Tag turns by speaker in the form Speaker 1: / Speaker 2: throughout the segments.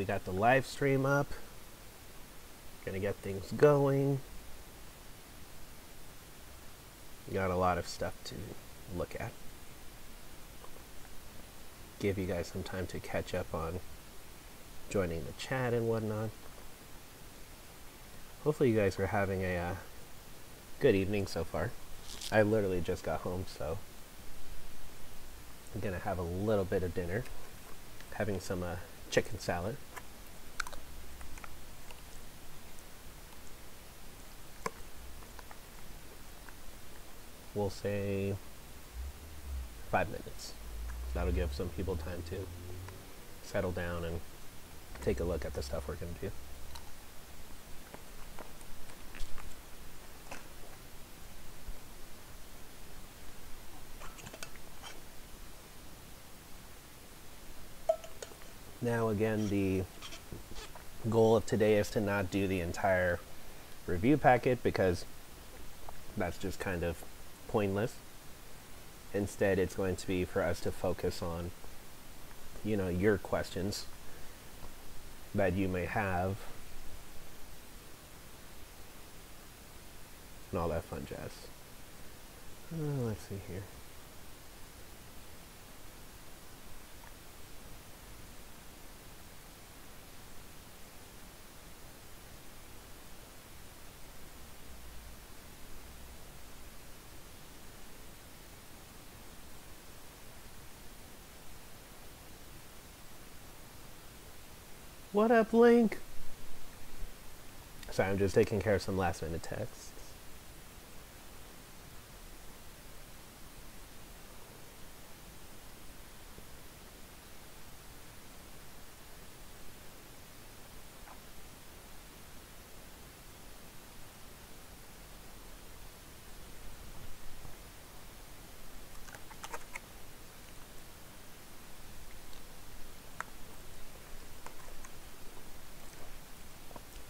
Speaker 1: we got the live stream up. Gonna get things going. Got a lot of stuff to look at. Give you guys some time to catch up on joining the chat and whatnot. Hopefully you guys are having a good evening so far. I literally just got home, so I'm gonna have a little bit of dinner. Having some chicken salad. We'll say 5 minutes. That'll give some people time to settle down and take a look at the stuff we're going to do. Now again, the goal of today is to not do the entire review packet because that's just kind of pointless. Instead, it's going to be for us to focus on, you know, your questions that you may have and all that fun jazz. Let's see here. What up, Link? Sorry, I'm just taking care of some last minute texts.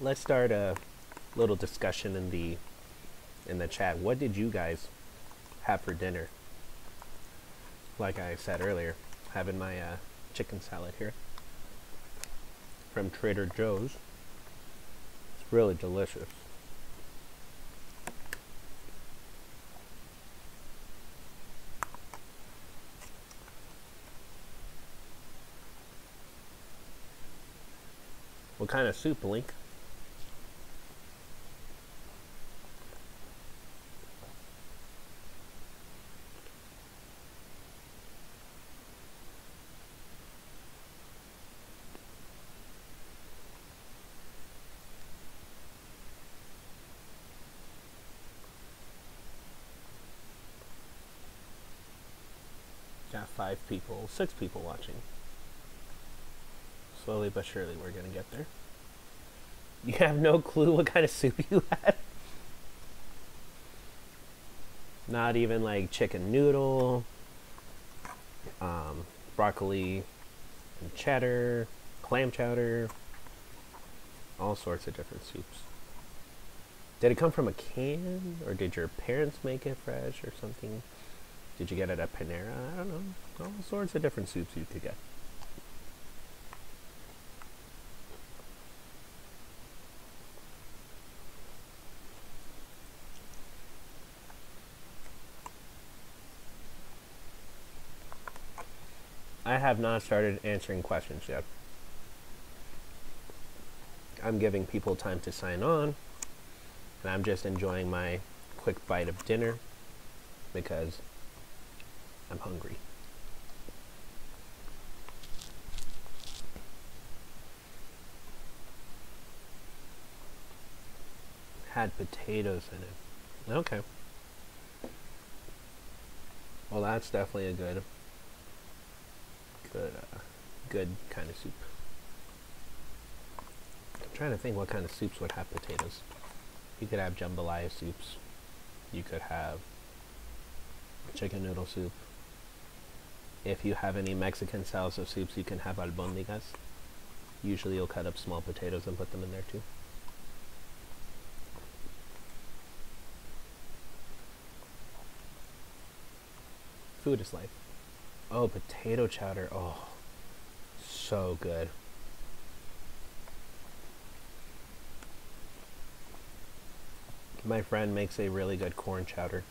Speaker 1: Let's start a little discussion in the chat. What did you guys have for dinner? Like I said earlier, having my chicken salad here from Trader Joe's. It's really delicious. What kind of soup, Link? Got 5 people, 6 people watching. Slowly but surely we're gonna get there. You have no clue what kind of soup you had? Not even like chicken noodle, broccoli and cheddar, clam chowder, all sorts of different soups. Did it come from a can, or did your parents make it fresh or something? Did you get it at Panera? I don't know. All sorts of different soups you could get. I have not started answering questions yet. I'm giving people time to sign on, and I'm just enjoying my quick bite of dinner because I'm hungry. Had potatoes in it. Okay. Well, that's definitely a good kind of soup. I'm trying to think what kind of soups would have potatoes. You could have jambalaya soups. You could have chicken noodle soup. If you have any Mexican styles of soups, you can have albóndigas. Usually you'll cut up small potatoes and put them in there too. Food is life. Oh, potato chowder. Oh, so good. My friend makes a really good corn chowder,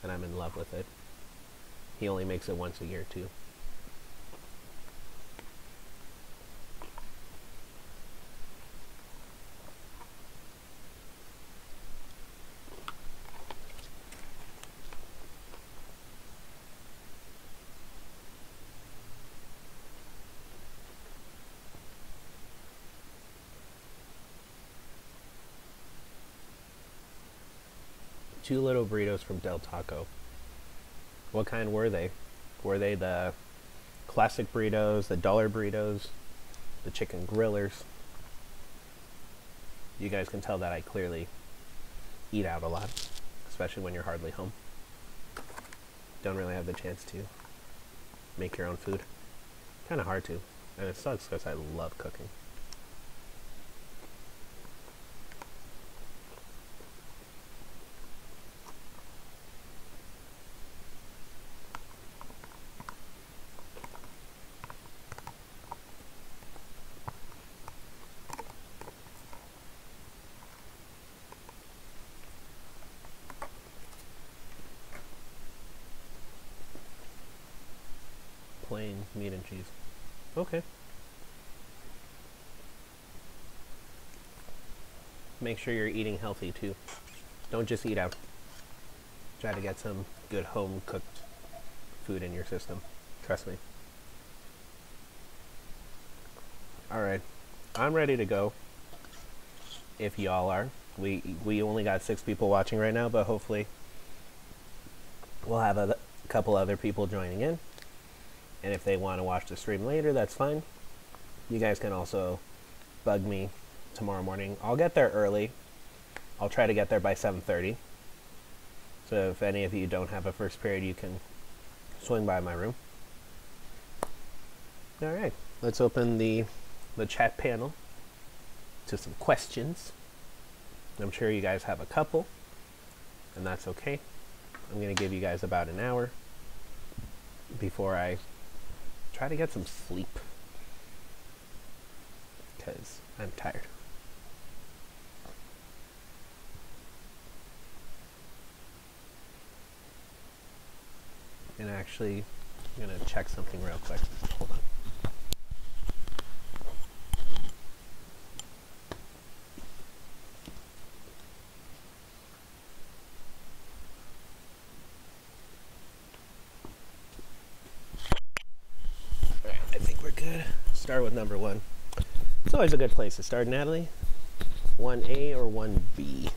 Speaker 1: and I'm in love with it. He only makes it once a year too. Two little burritos from Del Taco. What kind were they? Were they the classic burritos, the dollar burritos, the chicken grillers? You guys can tell that I clearly eat out a lot, especially when you're hardly home. Don't really have the chance to make your own food. Kind of hard to, and it sucks because I love cooking. Plain meat and cheese. Okay. Make sure you're eating healthy too. Don't just eat out. Try to get some good home cooked food in your system. Trust me. Alright. I'm ready to go. If y'all are. We only got 6 people watching right now, but hopefully we'll have a couple other people joining in. And if they want to watch the stream later, that's fine. You guys can also bug me tomorrow morning. I'll get there early. I'll try to get there by 7:30. So if any of you don't have a first period, you can swing by my room. Alright, let's open the chat panel to some questions. I'm sure you guys have a couple, and that's okay. I'm going to give you guys about an hour before I try to get some sleep, because I'm tired. And actually, I'm going to check something real quick. Hold on. Alright, I think we're good. Start with number 1. It's always a good place to start, Natalie. 1A or 1B?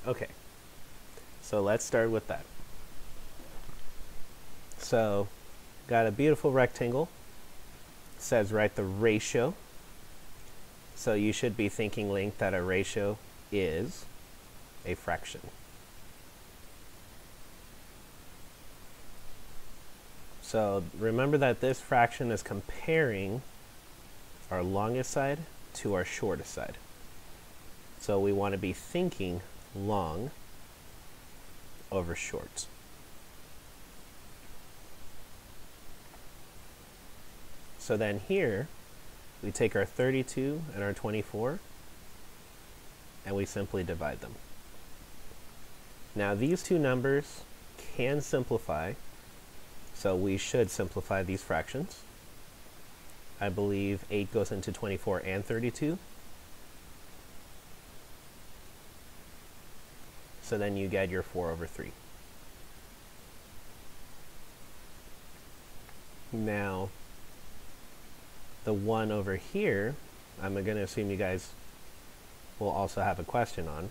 Speaker 1: Okay, so let's start with that. So, got a beautiful rectangle. It says write the ratio. So you should be thinking, Link, that a ratio is a fraction. So remember that this fraction is comparing our longest side to our shortest side. So we want to be thinking long over short. So then here, we take our 32 and our 24, and we simply divide them. Now these two numbers can simplify, so we should simplify these fractions. I believe 8 goes into 24 and 32. So then you get your 4 over 3. Now, the 1 over here, I'm going to assume you guys will also have a question on.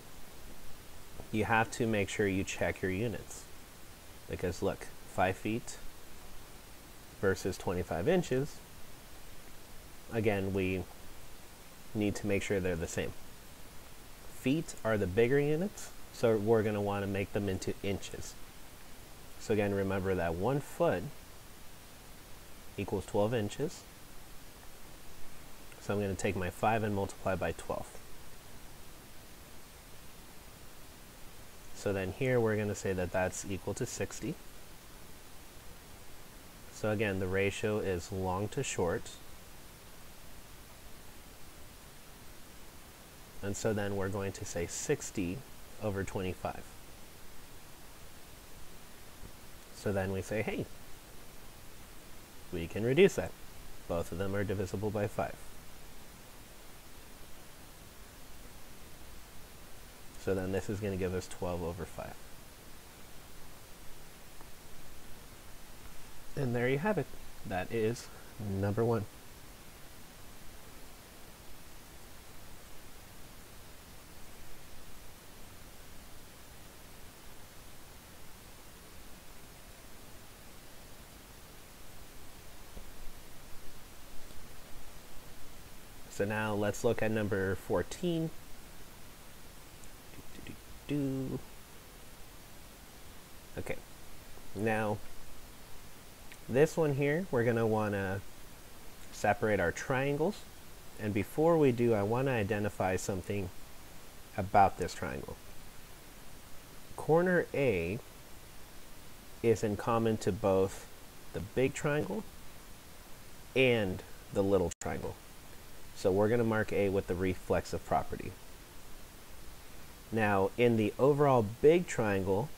Speaker 1: You have to make sure you check your units. Because look, 5 feet versus 25 inches. Again, we need to make sure they're the same. Feet are the bigger units, so we're going to want to make them into inches. So again, remember that 1 foot equals 12 inches. So I'm going to take my 5 and multiply by 12. So then here we're going to say that that's equal to 60. So again, the ratio is long to short. And so then we're going to say 60 over 25. So then we say, hey, we can reduce that. Both of them are divisible by 5. So then this is going to give us 12 over 5. And there you have it. That is number 1. So now let's look at number 14. Okay, now this one here, we're going to want to separate our triangles. And before we do, I want to identify something about this triangle. Corner A is in common to both the big triangle and the little triangle. So we're going to mark A with the reflexive property. Now, in the overall big triangle,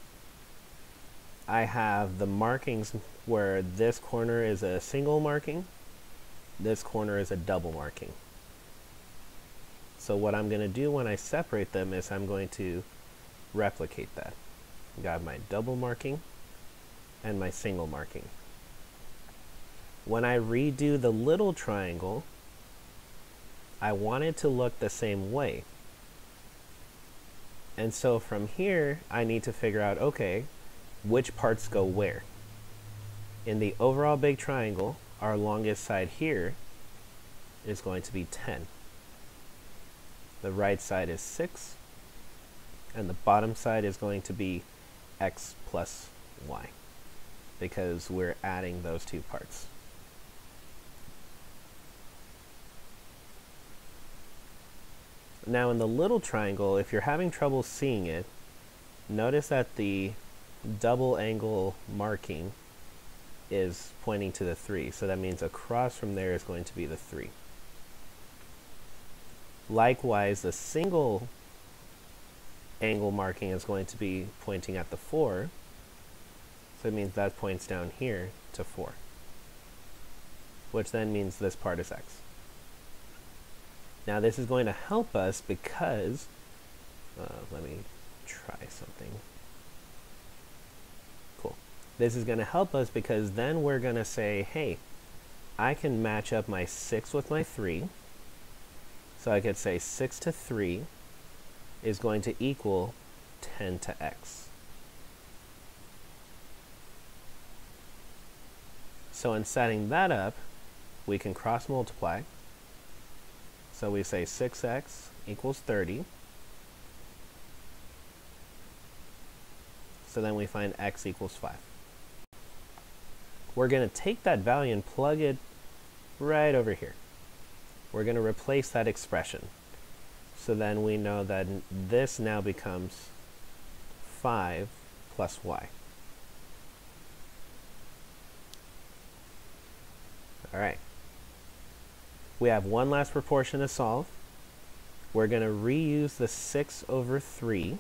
Speaker 1: I have the markings where this corner is a single marking, this corner is a double marking. So what I'm going to do when I separate them is I'm going to replicate that. I got my double marking and my single marking. When I redo the little triangle, I want it to look the same way. And so from here, I need to figure out, okay, which parts go where. In the overall big triangle, our longest side here is going to be 10. The right side is 6, and the bottom side is going to be x plus y, because we're adding those two parts. Now in the little triangle, if you're having trouble seeing it, notice that the double angle marking is pointing to the 3. So that means across from there is going to be the 3. Likewise, the single angle marking is going to be pointing at the 4. So it means that points down here to 4. Which then means this part is x. Now this is going to help us because, let me try something. Cool. This is going to help us because then we're going to say, hey, I can match up my 6 with my 3. So I could say 6 to 3 is going to equal 10 to x. So in setting that up, we can cross multiply. So we say 6x equals 30. So then we find x equals 5. We're going to take that value and plug it right over here. We're going to replace that expression. So then we know that this now becomes 5 plus y. All right. We have one last proportion to solve. We're going to reuse the 6 over 3.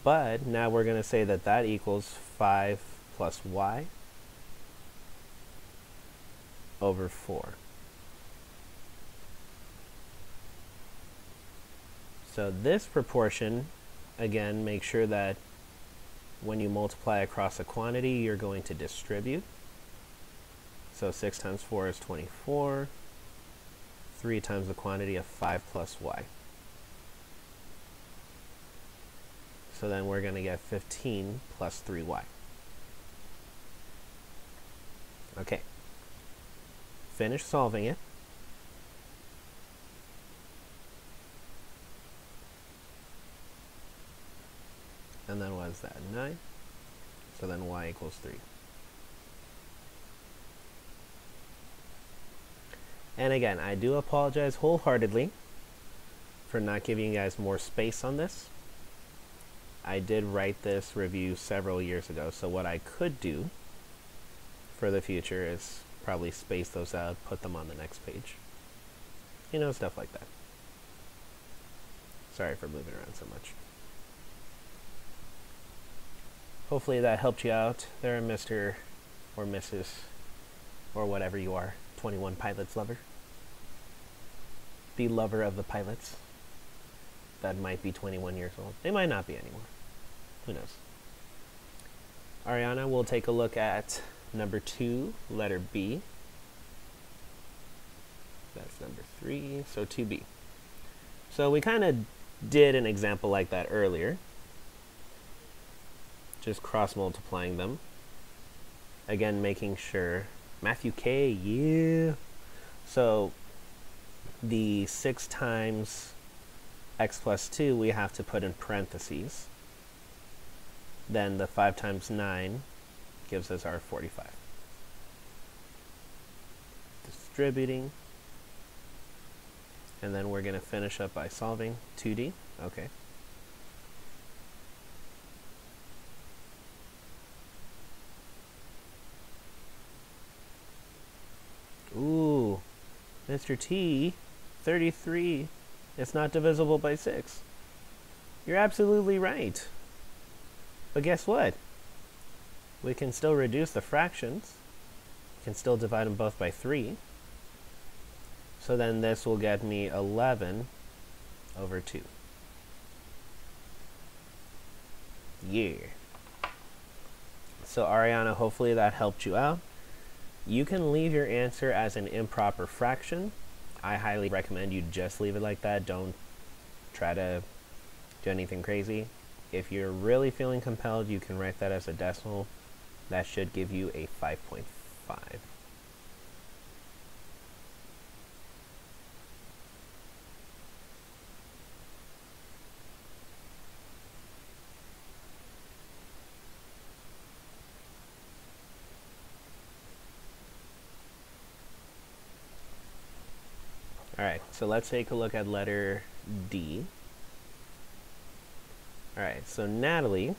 Speaker 1: But now we're going to say that that equals 5 plus y over 4. So this proportion, again, make sure that when you multiply across a quantity, you're going to distribute. So 6 times 4 is 24. 3 times the quantity of 5 plus y. So then we're going to get 15 plus 3y. Okay. Finish solving it. And then what is that? 9. So then y equals 3. And again, I do apologize wholeheartedly for not giving you guys more space on this. I did write this review several years ago, so what I could do for the future is probably space those out, put them on the next page. You know, stuff like that. Sorry for moving around so much. Hopefully that helped you out there, Mr. or Mrs. or whatever you are, 21 Pilots lover. The lover of the pilots that might be 21 years old. They might not be anymore. Who knows? Ariana, we'll take a look at number 2, letter B. That's number 3, so 2B. So we kind of did an example like that earlier. Just cross multiplying them. Again, making sure. Matthew K, yeah. So the 6 times x plus 2 we have to put in parentheses. Then the 5 times 9 gives us our 45. Distributing. And then we're going to finish up by solving 2D. Okay. Ooh, Mr. T, 33. It's not divisible by 6. You're absolutely right. But guess what? We can still reduce the fractions. We can still divide them both by 3. So then this will get me 11 over 2. Yeah. So Ariana, hopefully that helped you out. You can leave your answer as an improper fraction. I highly recommend you just leave it like that. Don't try to do anything crazy. If you're really feeling compelled, you can write that as a decimal. That should give you a 5.5. Alright, so let's take a look at letter D. Alright, so Natalie,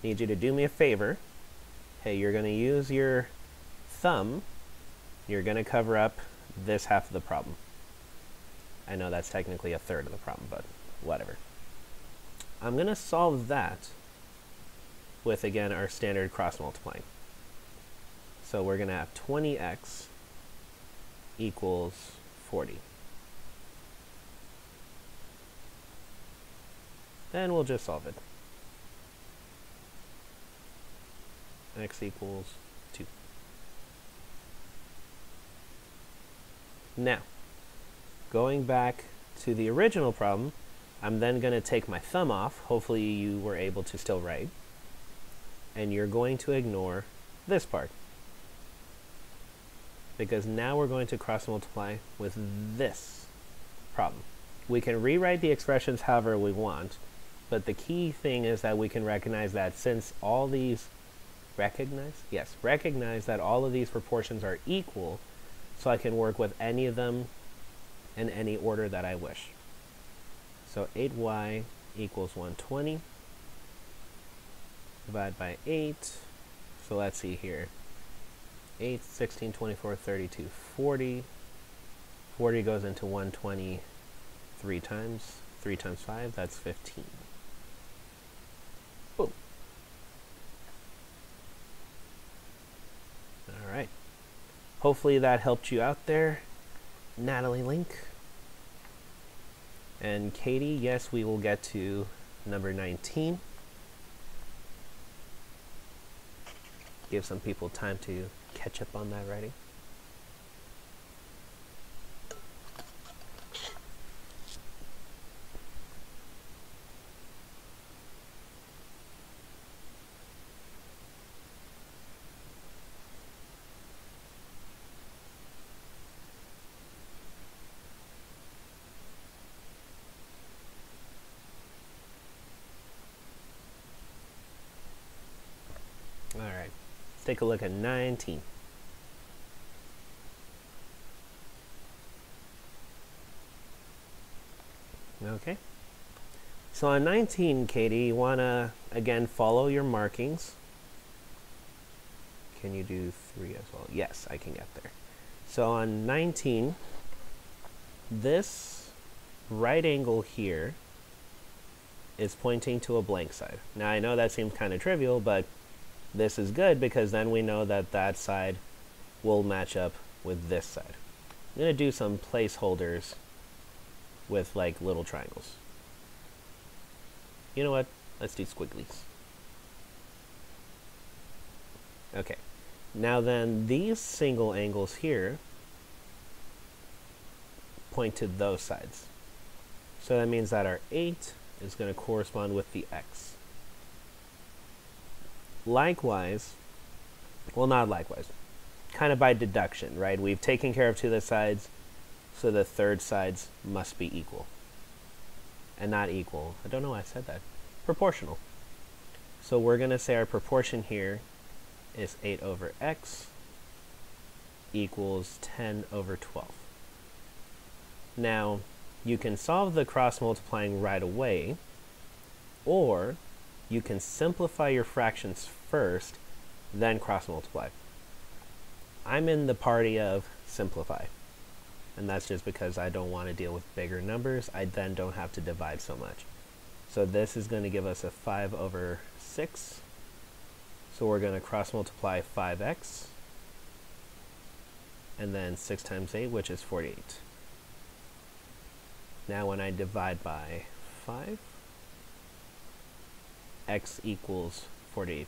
Speaker 1: need you to do me a favor. Hey, you're going to use your thumb. You're going to cover up this half of the problem. I know that's technically a third of the problem, but whatever. I'm going to solve that with, again, our standard cross multiplying. So we're going to have 20x equals 40. Then we'll just solve it. X equals 2. Now, going back to the original problem, I'm then going to take my thumb off. Hopefully you were able to still write. And you're going to ignore this part. Because now we're going to cross multiply with this problem. We can rewrite the expressions however we want, but the key thing is that we can recognize that since all these recognize that all of these proportions are equal, so I can work with any of them in any order that I wish. So 8y equals 120. Divide by 8. So let's see here. 8, 16, 24, 32, 40. 40 goes into 120 3 times. 3 times 5, that's 15. Boom. Alright. Hopefully that helped you out there, Natalie Link. And Katie, yes, we will get to number 19. Give some people time to catch up on that writing. All right, let's take a look at 19. Okay. So on 19, Katie, you want to, again, follow your markings. Can you do 3 as well? Yes, I can get there. So on 19, this right angle here is pointing to a blank side. Now I know that seems kind of trivial, but this is good because then we know that that side will match up with this side. I'm going to do some placeholders with like little triangles. You know what? Let's do squigglies. Okay. Now then, these single angles here point to those sides. So that means that our 8 is going to correspond with the x. Likewise, well, not likewise, kind of by deduction, right? We've taken care of 2 of the sides, so the third sides must be equal. And not equal. I don't know why I said that. Proportional. So we're going to say our proportion here is 8 over x equals 10 over 12. Now, you can solve the cross multiplying right away, or you can simplify your fractions first, then cross multiply. I'm in the party of simplify, and that's just because I don't want to deal with bigger numbers. I then don't have to divide so much. So this is going to give us a 5 over 6. So we're going to cross multiply 5x, and then 6 times 8, which is 48. Now when I divide by 5, x equals 48/5.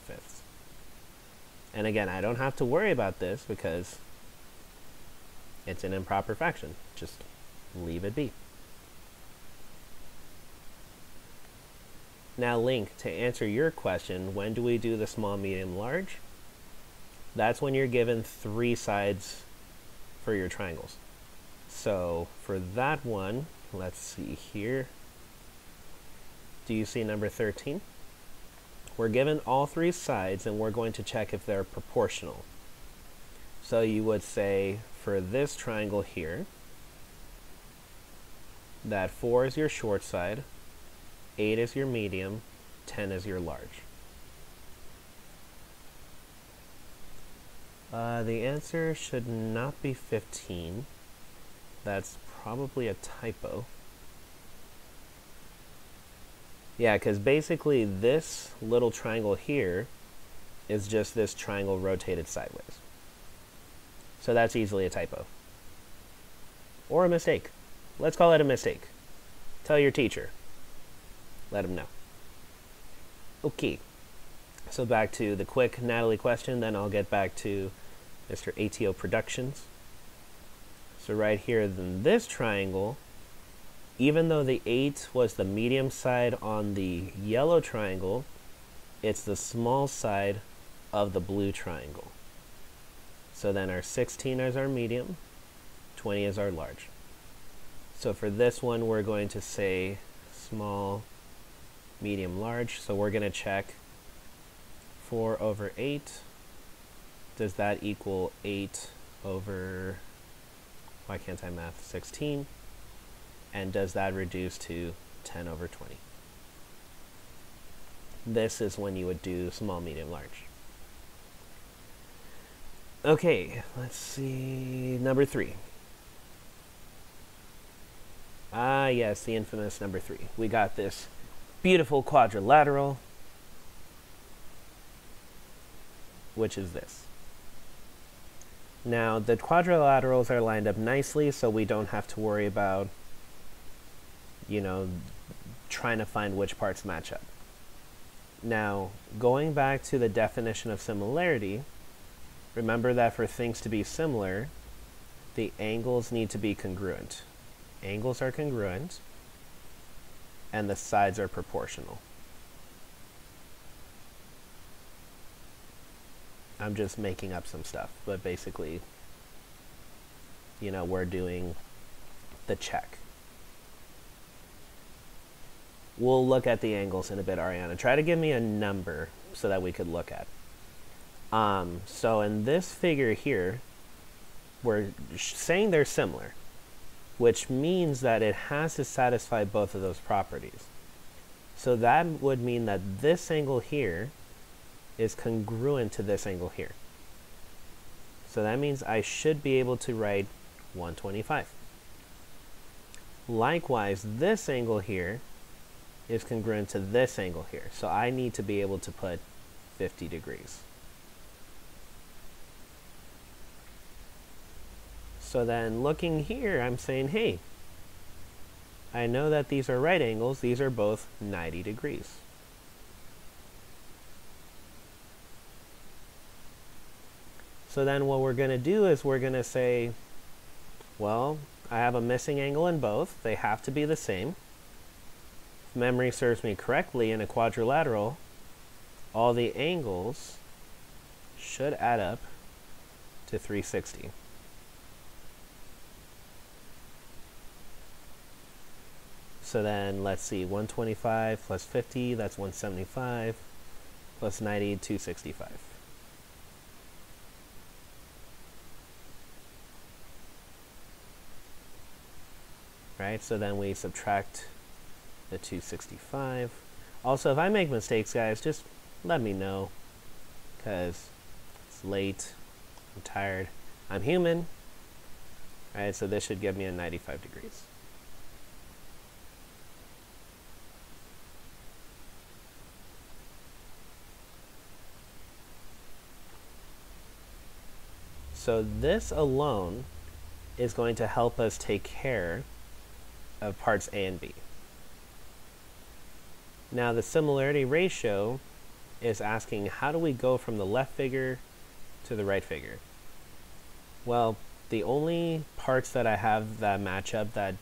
Speaker 1: And again, I don't have to worry about this because it's an improper fraction. Just leave it be. Now, Link, to answer your question, when do we do the small, medium, large? That's when you're given 3 sides for your triangles. So for that one, let's see here. Do you see number 13? We're given all 3 sides, and we're going to check if they're proportional. So you would say for this triangle here, that 4 is your short side, 8 is your medium, 10 is your large. The answer should not be 15. That's probably a typo. Yeah, because basically this little triangle here is just this triangle rotated sideways. So that's easily a typo. Or a mistake. Let's call it a mistake. Tell your teacher. Let him know. Okay. So back to the quick Natalie question, then I'll get back to Mr. ATO Productions. So right here in this triangle, even though the 8 was the medium side on the yellow triangle, it's the small side of the blue triangle. So then our 16 is our medium, 20 is our large. So for this one, we're going to say small, medium, large. So we're going to check 4 over 8. Does that equal 8 over, why can't I math, 16? And does that reduce to 10 over 20? This is when you would do small, medium, large. Okay, let's see, number 3. Ah, yes, the infamous number 3. We got this beautiful quadrilateral, which is this. Now, the quadrilaterals are lined up nicely, so we don't have to worry about, you know, trying to find which parts match up. Now, going back to the definition of similarity, remember that for things to be similar, the angles need to be congruent. Angles are congruent, and the sides are proportional. I'm just making up some stuff, but basically, you know, we're doing the check. We'll look at the angles in a bit, Ariana. Try to give me a number so that we could look at. So in this figure here, we're saying they're similar. which means that it has to satisfy both of those properties. So that would mean that this angle here is congruent to this angle here. So that means I should be able to write 125. Likewise, this angle here is congruent to this angle here. So I need to be able to put 50 degrees. So then looking here, I'm saying, hey, I know that these are right angles. These are both 90 degrees. So then what we're going to do is we're going to say, well, I have a missing angle in both. They have to be the same. If memory serves me correctly, in a quadrilateral, all the angles should add up to 360. So then let's see, 125 plus 50, that's 175, plus 90, 265. Right, so then we subtract the 265. Also, if I make mistakes, guys, just let me know, because it's late, I'm tired, I'm human. Right, so this should give me a 95 degrees. So this alone is going to help us take care of parts A and B. Now the similarity ratio is asking, how do we go from the left figure to the right figure? Well, the only parts that I have that match up that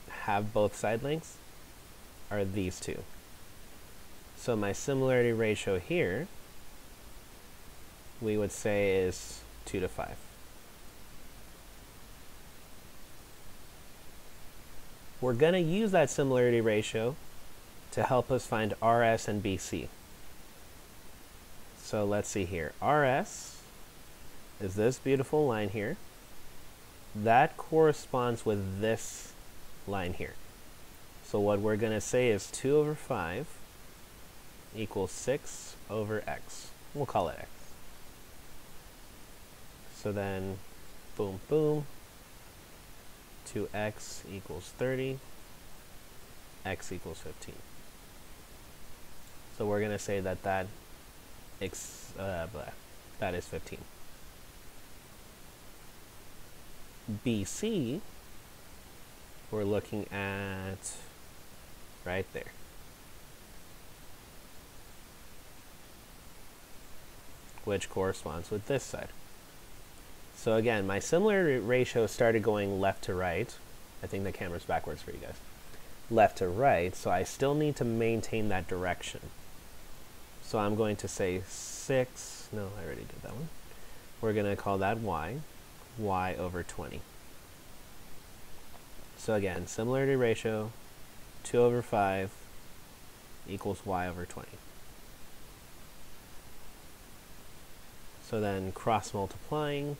Speaker 1: have both side lengths are these two. So my similarity ratio here, we would say is 2 to 5. We're going to use that similarity ratio to help us find RS and BC. So let's see here. RS is this beautiful line here. That corresponds with this line here. So what we're going to say is 2 over 5 equals 6 over x. We'll call it x. So then, boom, boom. 2x equals 30, x equals 15. So we're going to say that that is 15. BC, we're looking at right there. Which corresponds with this side. So again, my similarity ratio started going left to right. I think the camera's backwards for you guys. Left to right, so I still need to maintain that direction. So I'm going to say 6, no, I already did that one. We're going to call that y over 20. So again, similarity ratio, 2 over 5 equals y over 20. So then cross multiplying,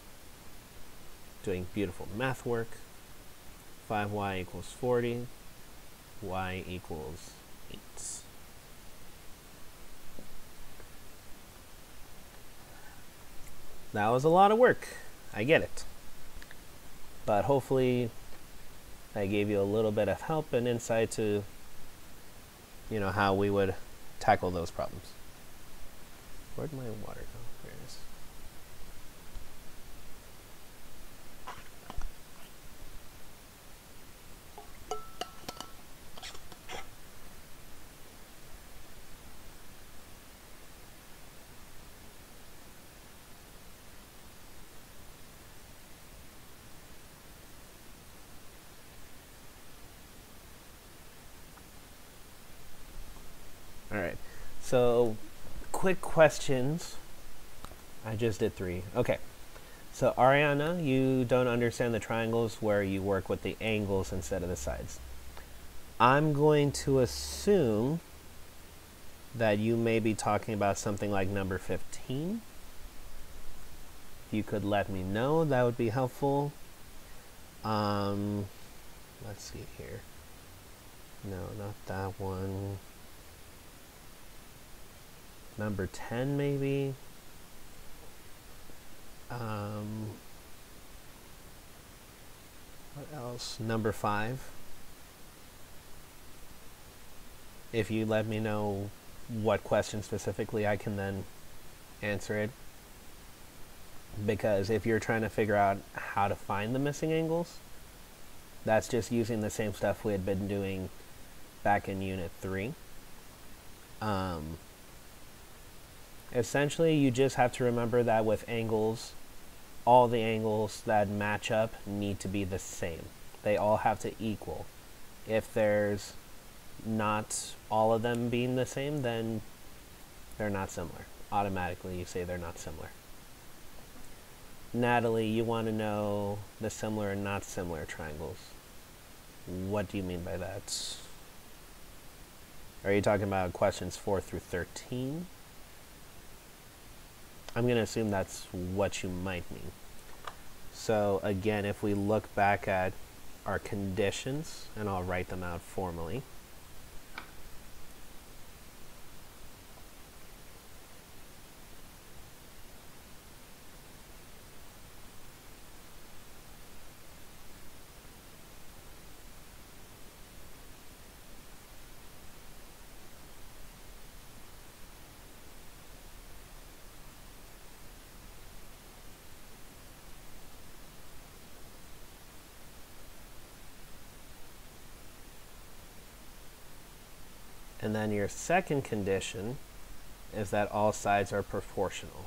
Speaker 1: doing beautiful math work, 5y equals 40, y equals 8. That was a lot of work, I get it. But hopefully I gave you a little bit of help and insight to, you know, how we would tackle those problems. Where'd my water go? There it is. Alright, so quick questions. I just did 3. Okay, so Ariana, you don't understand the triangles where you work with the angles instead of the sides. I'm going to assume that you may be talking about something like number 15. If you could let me know, that would be helpful. let's see here. No, not that one. Number 10 maybe. What else? Number 5. If you let me know what question specifically, I can then answer it. Because if you're trying to figure out how to find the missing angles, that's just using the same stuff we had been doing back in Unit 3. Essentially, you just have to remember that with angles, all the angles that match up need to be the same. They all have to equal. If there's not all of them being the same, then they're not similar. Automatically, you say they're not similar. Natalie, you want to know the similar and not similar triangles. What do you mean by that? Are you talking about questions 4 through 13? I'm going to assume that's what you might mean. So again, if we look back at our conditions, and I'll write them out formally. And then your second condition is that all sides are proportional.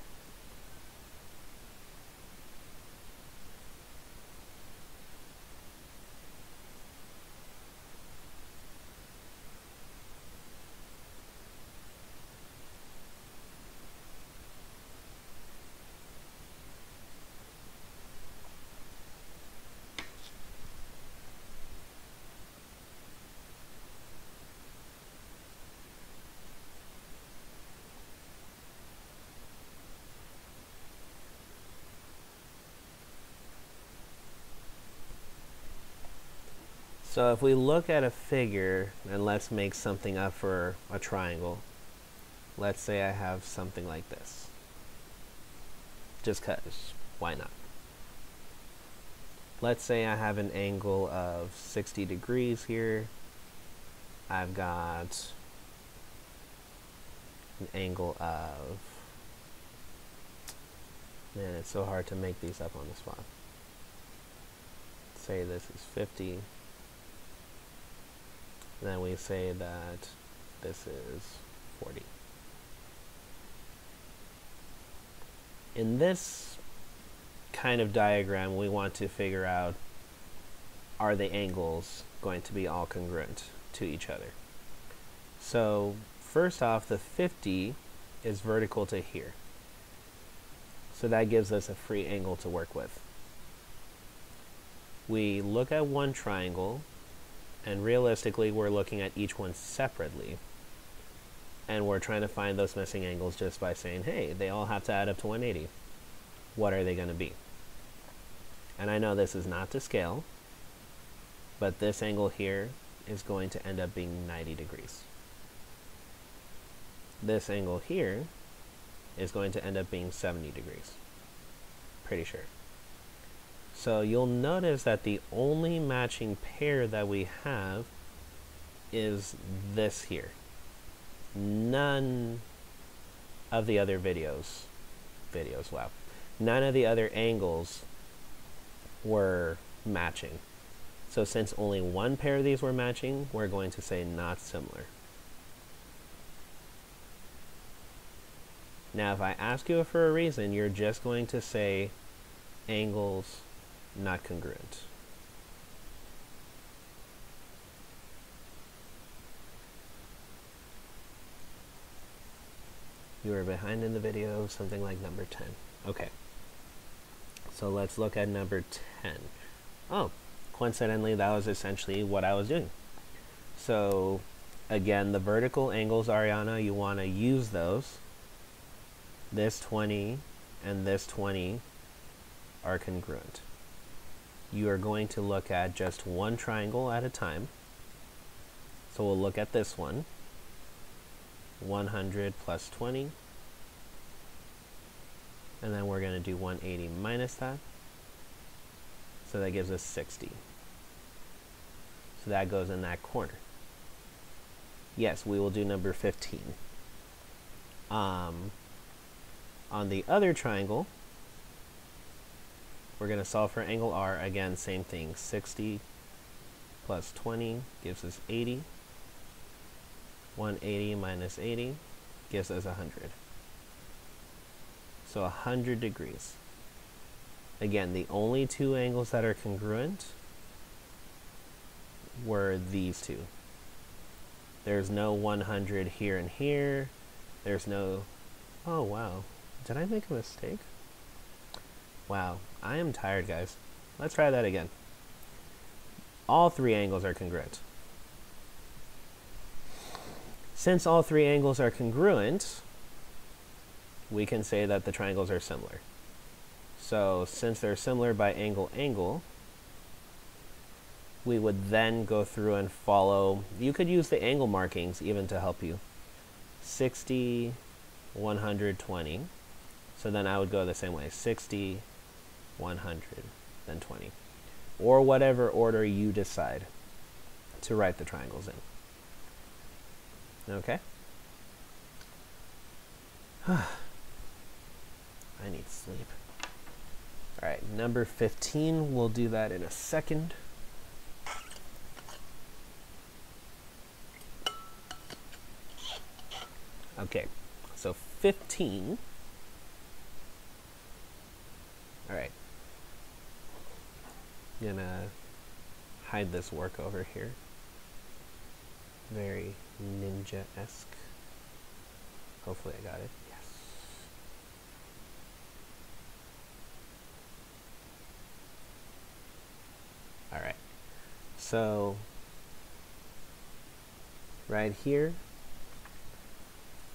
Speaker 1: So if we look at a figure, and let's make something up for a triangle. Let's say I have something like this. Just 'cause, why not? Let's say I have an angle of 60 degrees here. I've got an angle of, man, it's so hard to make these up on the spot. Say this is 50. Then we say that this is 40. In this kind of diagram, we want to figure out, are the angles going to be all congruent to each other? So first off, the 50 is vertical to here. So that gives us a free angle to work with. We look at one triangle, and realistically, we're looking at each one separately. And we're trying to find those missing angles just by saying, hey, they all have to add up to 180. What are they going to be? And I know this is not to scale, but this angle here is going to end up being 90 degrees. This angle here is going to end up being 70 degrees. Pretty sure. So you'll notice that the only matching pair that we have is this here. None of the other wow. None of the other angles were matching. So since only one pair of these were matching, we're going to say not similar. Now if I ask you for a reason, you're just going to say angles not congruent. You were behind in the video, something like number 10. Okay. So let's look at number 10. Oh, coincidentally, that was essentially what I was doing. So again, the vertical angles, Ariana, you want to use those. This 20 and this 20 are congruent. you are going to look at just one triangle at a time. So we'll look at this one, 100 plus 20, and then we're going to do 180 minus that, so that gives us 60. So that goes in that corner. Yes, we will do number 15. On the other triangle, we're going to solve for angle R. Again, same thing. 60 plus 20 gives us 80. 180 minus 80 gives us 100. So 100 degrees. Again, the only two angles that are congruent were these two. There's no 100 here and here. There's no... Oh, wow. Did I make a mistake? Wow. I am tired, guys. Let's try that again. All three angles are congruent. Since all three angles are congruent, we can say that the triangles are similar. So since they're similar by angle, we would then go through and follow. You could use the angle markings even to help you. 60, 120. So then I would go the same way. 60, 100, then 20. Or whatever order you decide to write the triangles in. Okay? I need sleep. Alright, number 15, we'll do that in a second. Okay, so 15. Alright. I'm gonna hide this work over here. Very ninja-esque. Hopefully I got it. Yes. Alright. So, right here,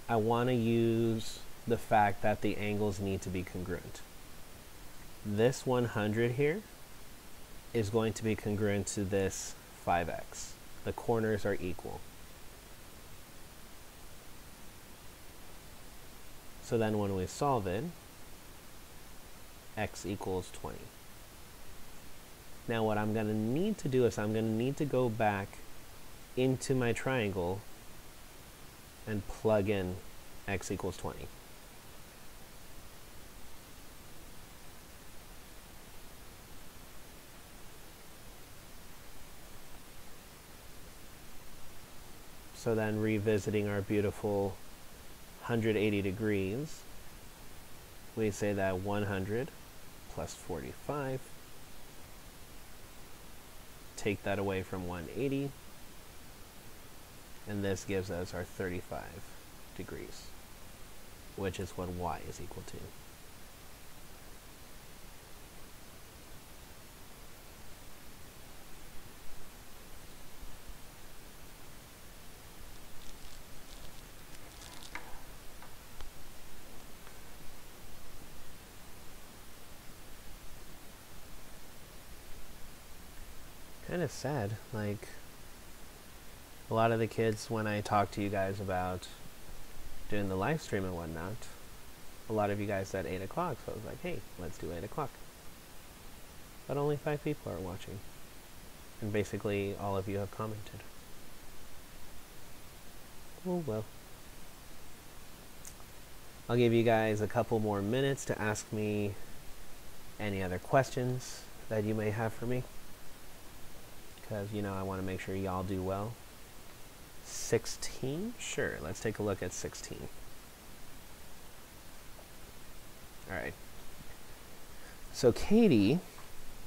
Speaker 1: I want to use the fact that the angles need to be congruent. This 100 here is going to be congruent to this 5x. The corners are equal. So then when we solve it, x equals 20. Now what I'm going to need to do is I'm going to need to go back into my triangle and plug in x equals 20. So then revisiting our beautiful 180 degrees, we say that 100 plus 45, take that away from 180, and this gives us our 35 degrees, which is what y is equal to. Kind of sad, like a lot of the kids, when I talk to you guys about doing the live stream and whatnot, a lot of you guys said 8 o'clock, so I was like, hey, let's do 8 o'clock. But only 5 people are watching, and basically all of you have commented. Oh well. I'll give you guys a couple more minutes to ask me any other questions that you may have for me, because, you know, I want to make sure y'all do well. 16? Sure, let's take a look at 16. Alright. So Katie,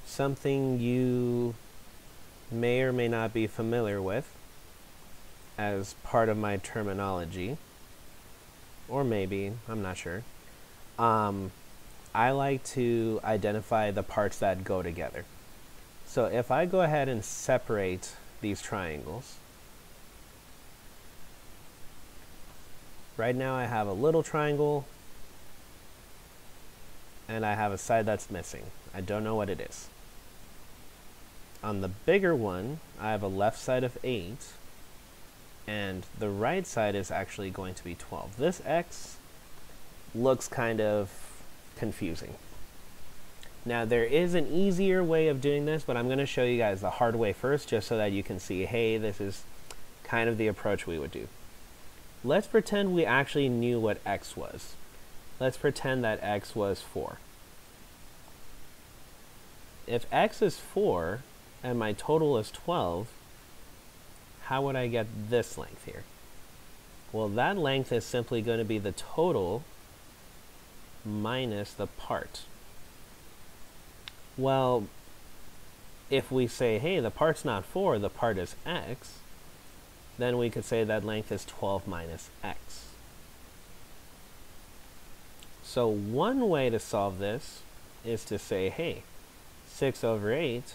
Speaker 1: something you may or may not be familiar with as part of my terminology, or maybe, I'm not sure. I like to identify the parts that go together. So if I go ahead and separate these triangles, right now I have a little triangle and I have a side that's missing. I don't know what it is. on the bigger one, I have a left side of 8, and the right side is actually going to be 12. This x looks kind of confusing. Now, there is an easier way of doing this, but I'm going to show you guys the hard way first, just so that you can see, hey, this is kind of the approach we would do. Let's pretend we actually knew what x was. Let's pretend that x was 4. If x is 4 and my total is 12, how would I get this length here? Well, that length is simply going to be the total minus the part. Well, if we say, hey, the part's not 4, the part is x, then we could say that length is 12 minus x. So one way to solve this is to say, hey, 6 over 8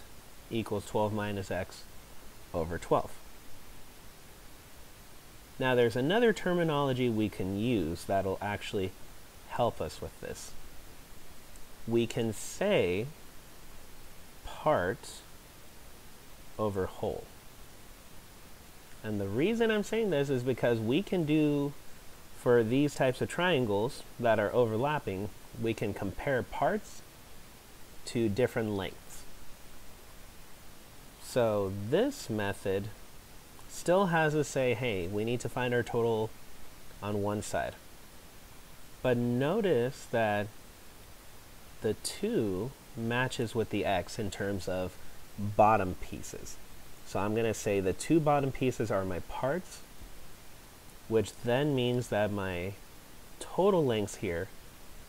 Speaker 1: equals 12 minus x over 12. Now there's another terminology we can use that'll actually help us with this. We can say part over whole. And the reason I'm saying this is because we can do, for these types of triangles that are overlapping, we can compare parts to different lengths. So this method still has us say, hey, we need to find our total on one side. But notice that the 2 matches with the x in terms of bottom pieces. So I'm going to say the 2 bottom pieces are my parts, which then means that my total lengths here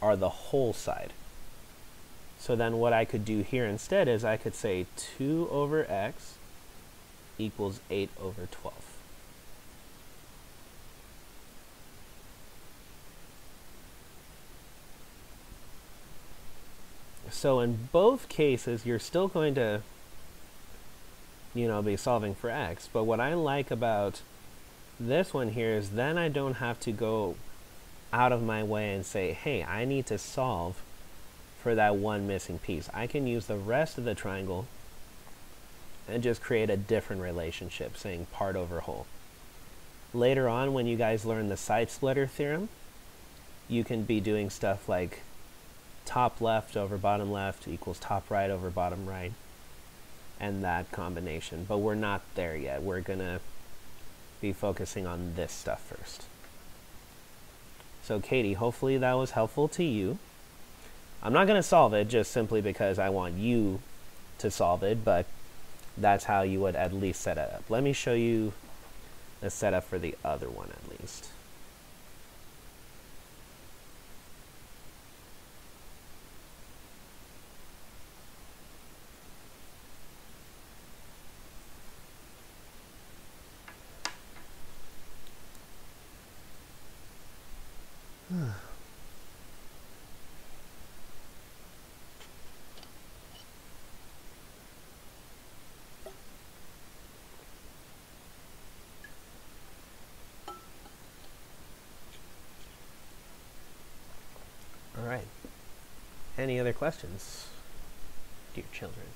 Speaker 1: are the whole side. So then what I could do here instead is I could say 2 over x equals 8 over 12. So in both cases, you're still going to, be solving for x. But what I like about this one here is then I don't have to go out of my way and say, hey, I need to solve for that one missing piece. I can use the rest of the triangle and just create a different relationship, saying part over whole. Later on, when you guys learn the side splitter theorem, you can be doing stuff like top left over bottom left equals top right over bottom right, and that combination. But we're not there yet. We're going to be focusing on this stuff first. So Katie, hopefully that was helpful to you. I'm not going to solve it just simply because I want you to solve it, but that's how you would at least set it up. Let me show you the setup for the other one at least. All right. Any other questions, dear children?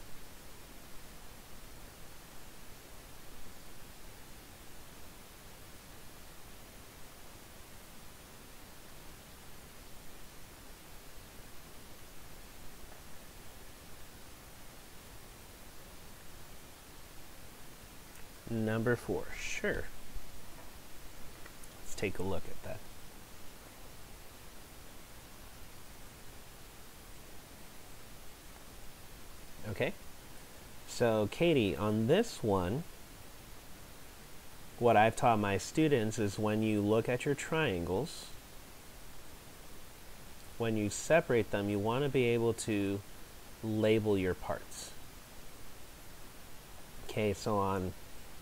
Speaker 1: Number 4, sure. Let's take a look at that. Okay, so Katie, on this one, what I've taught my students is when you look at your triangles, when you separate them, you want to be able to label your parts. Okay, so on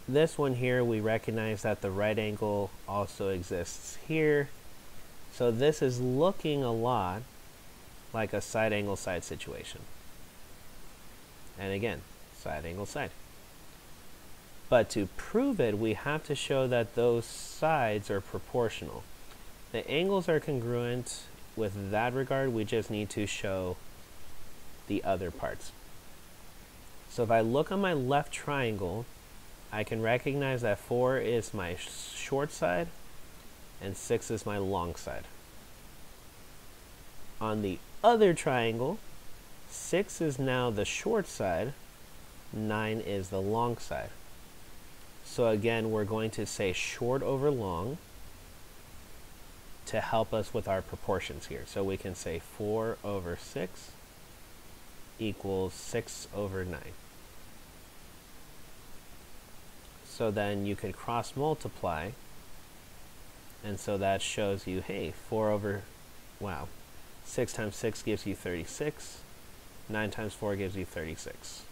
Speaker 1: this one here, we recognize that the right angle also exists here. So this is looking a lot like a side angle side situation. And again, side angle side. But to prove it, we have to show that those sides are proportional. The angles are congruent with that regard. We just need to show the other parts. So if I look on my left triangle, I can recognize that 4 is my short side and 6 is my long side. On the other triangle, 6 is now the short side, 9 is the long side. So again, we're going to say short over long to help us with our proportions here. So we can say 4 over 6 equals 6 over 9. So then you could cross multiply, and so that shows you, hey, 6 times 6 gives you 36, 9 times 4 gives you 36.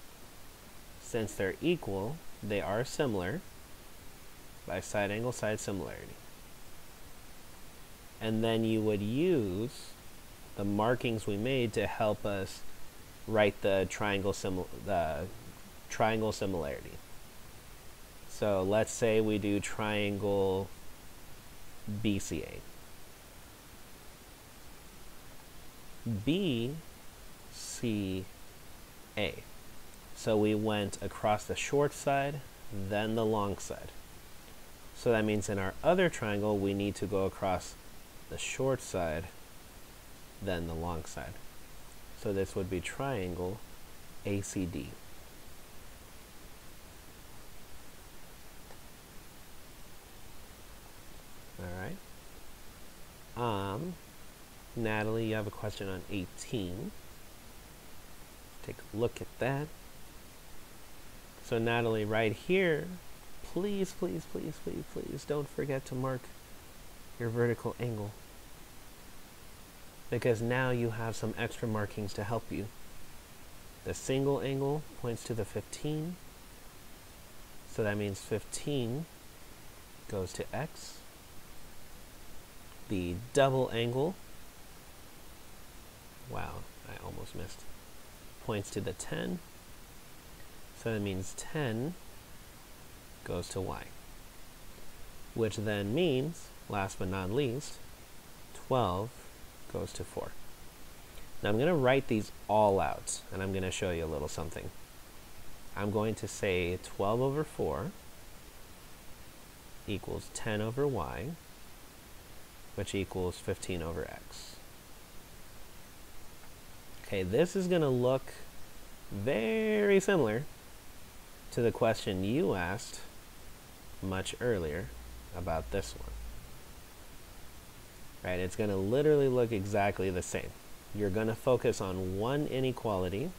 Speaker 1: Since they're equal, they are similar by side angle side similarity. And then you would use the markings we made to help us write the triangle similarity. So let's say we do triangle BCA. BCA. So we went across the short side, then the long side. So that means in our other triangle, we need to go across the short side, then the long side. So this would be triangle ACD. All right. Natalie, you have a question on 18. Take a look at that. So Natalie, right here, please, please, please, please, please don't forget to mark your vertical angle, because now you have some extra markings to help you. The single angle points to the 15, so that means 15 goes to X. The double angle, wow, I almost missed, points to the 10, so that means 10 goes to Y, which then means, last but not least, 12 goes to 4. Now I'm going to write these all out, and I'm going to show you a little something. I'm going to say 12 over 4 equals 10 over Y, which equals 15 over X. Okay, this is going to look very similar to the question you asked much earlier about this one. Right, it's going to literally look exactly the same. You're going to focus on one inequality.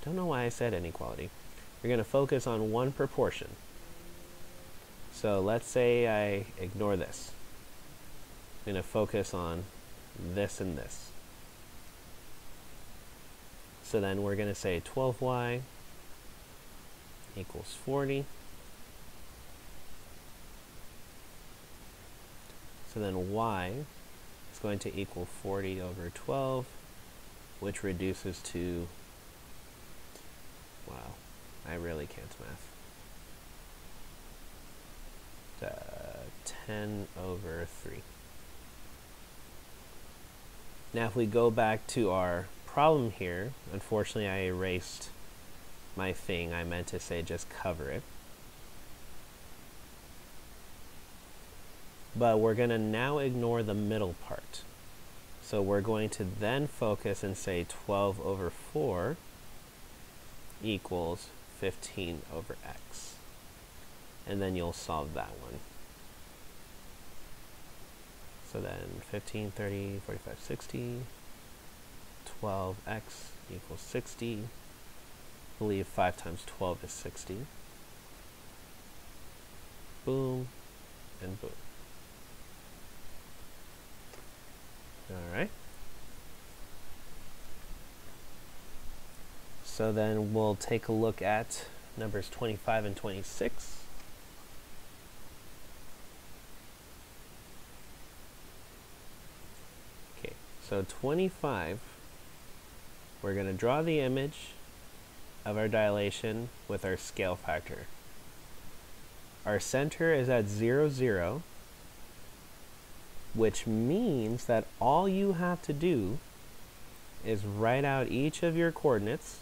Speaker 1: Don't know why I said inequality. You're going to focus on one proportion. So let's say I ignore this. I'm going to focus on this and this. So then we're going to say 12y equals 40. So then y is going to equal 40 over 12, which reduces to, wow, I really can't math. 10 over 3. Now if we go back to our problem here, unfortunately I erased my thing. I meant to say just cover it. But we're going to now ignore the middle part. So we're going to then focus and say 12 over 4 equals 15 over x. And then you'll solve that one. So then 15, 30, 45, 60, 12x equals 60. I believe 5 times 12 is 60. Boom, and boom. All right. So then we'll take a look at numbers 25 and 26. Okay, so 25, we're going to draw the image of our dilation with our scale factor. Our center is at 0, 0, which means that all you have to do is write out each of your coordinates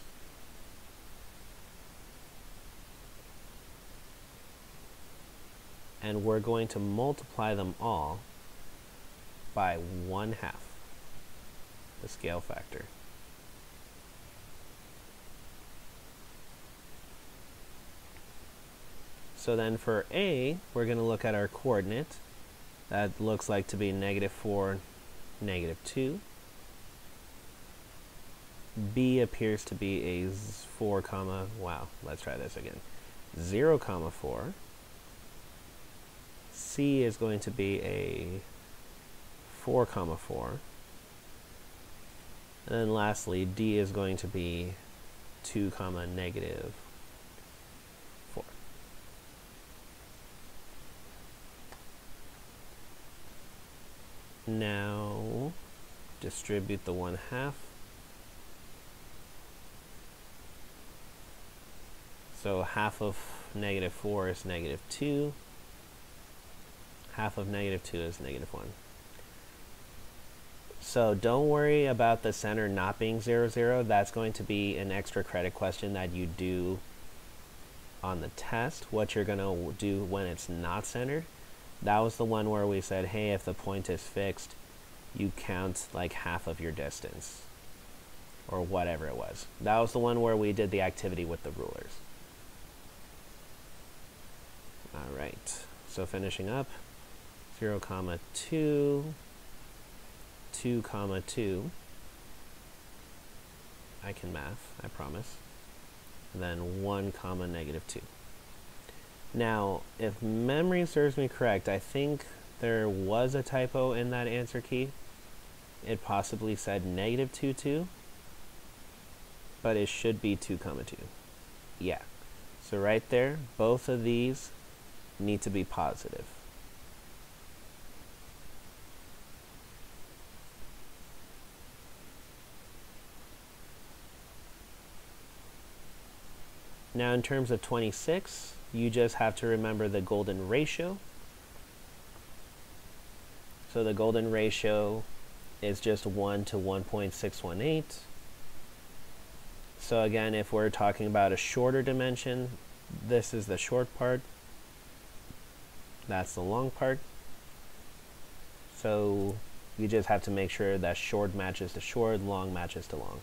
Speaker 1: and we're going to multiply them all by 1/2, the scale factor. So then for A, we're going to look at our coordinate. That looks like to be -4, -2. B appears to be a 4, wow, let's try this again. 0, 4. C is going to be a 4, 4. And then lastly, D is going to be 2, -4. Now, distribute the 1/2. So half of -4 is -2. Half of -2 is -1. So don't worry about the center not being 0, 0. That's going to be an extra credit question that you do on the test. What you're going to do when it's not centered. That was the one where we said, hey, if the point is fixed, you count like half of your distance, or whatever it was. That was the one where we did the activity with the rulers. All right, so finishing up, 0, 2, 2, 2. I can math, I promise. And then 1, -2. Now, if memory serves me correct, I think there was a typo in that answer key. It possibly said -2, 2, but it should be 2, 2. Yeah. So right there, both of these need to be positive. Now in terms of 26, you just have to remember the golden ratio. So the golden ratio is just 1 to 1.618. So again, if we're talking about a shorter dimension, this is the short part. That's the long part. So you just have to make sure that short matches to short, long matches to long.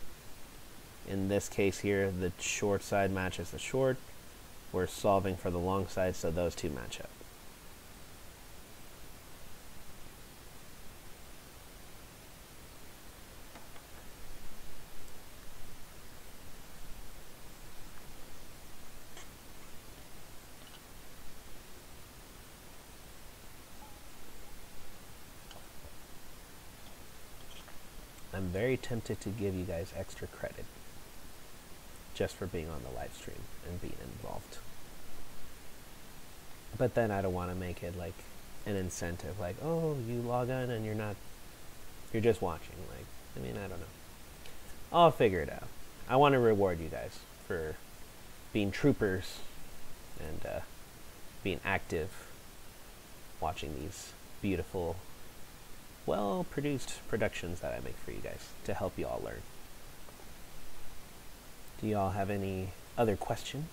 Speaker 1: In this case here, the short side matches the short. We're solving for the long side, so those two match up. I'm very tempted to give you guys extra credit just for being on the live stream and being involved. But then I don't want to make it like an incentive, like, oh, you log on and you're just watching. Like, I mean, I don't know. I'll figure it out. I want to reward you guys for being troopers and being active, watching these beautiful, well-produced productions that I make for you guys to help you all learn. Do you all have any other questions?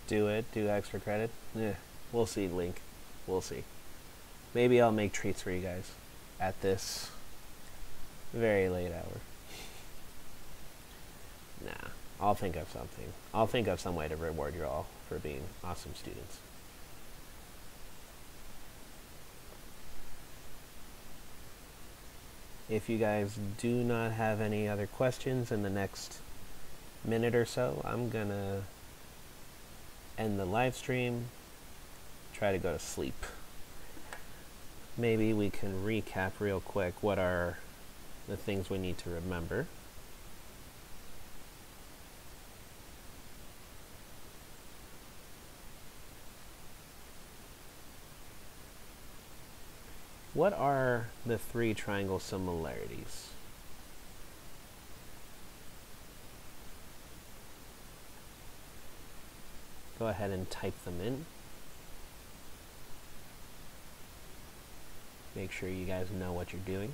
Speaker 1: Do it, do extra credit. Yeah, we'll see, Link. We'll see. Maybe I'll make treats for you guys at this very late hour. Nah, I'll think of something. I'll think of some way to reward you all for being awesome students. If you guys do not have any other questions in the next minute or so, I'm gonna end the live stream, try to go to sleep. Maybe we can recap real quick what are the things we need to remember. What are the three triangle similarities? Go ahead and type them in. Make sure you guys know what you're doing.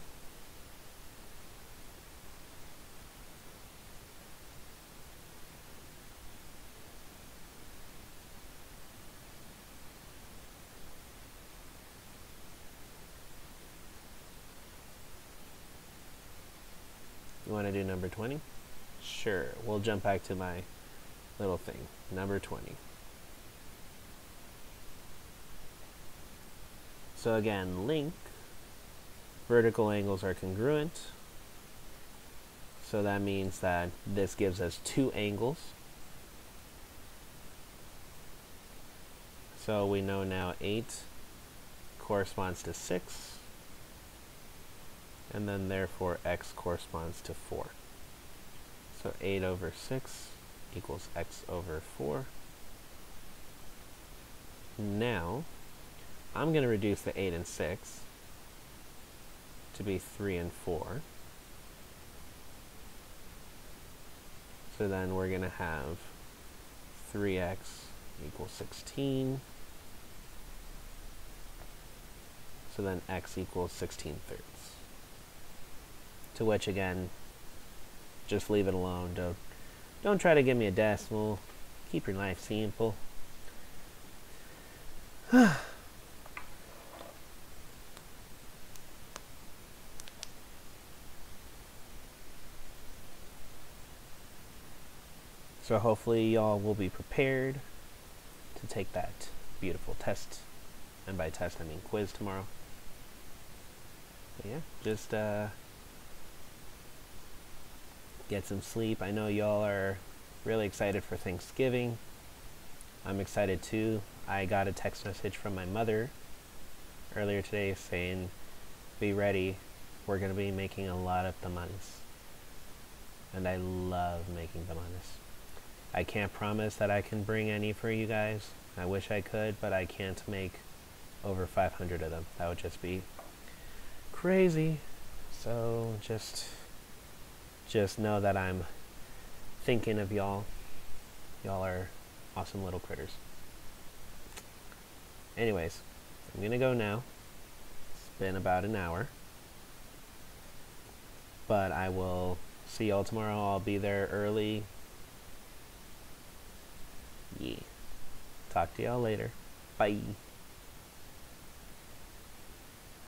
Speaker 1: You want to do number 20? Sure, we'll jump back to my little thing. Number 20. So again, link, vertical angles are congruent. So that means that this gives us two angles. So we know now 8 corresponds to 6. And then therefore x corresponds to 4. So 8 over 6 equals x over 4. Now, I'm going to reduce the 8 and 6 to be 3 and 4. So then we're going to have 3x equals 16. So then x equals 16/3. To which again, just leave it alone. Don't try to give me a decimal. Keep your life simple. So hopefully y'all will be prepared to take that beautiful test. And by test I mean quiz tomorrow. But yeah, just get some sleep. I know y'all are really excited for Thanksgiving. I'm excited too. I got a text message from my mother earlier today saying, be ready, we're going to be making a lot of tamales. And I love making tamales. I can't promise that I can bring any for you guys. I wish I could, but I can't make over 500 of them. That would just be crazy. So just know that I'm thinking of y'all. Y'all are awesome little critters. Anyways, I'm gonna go now. It's been about an hour. But I will see y'all tomorrow. I'll be there early. Yeah. Talk to y'all later. Bye.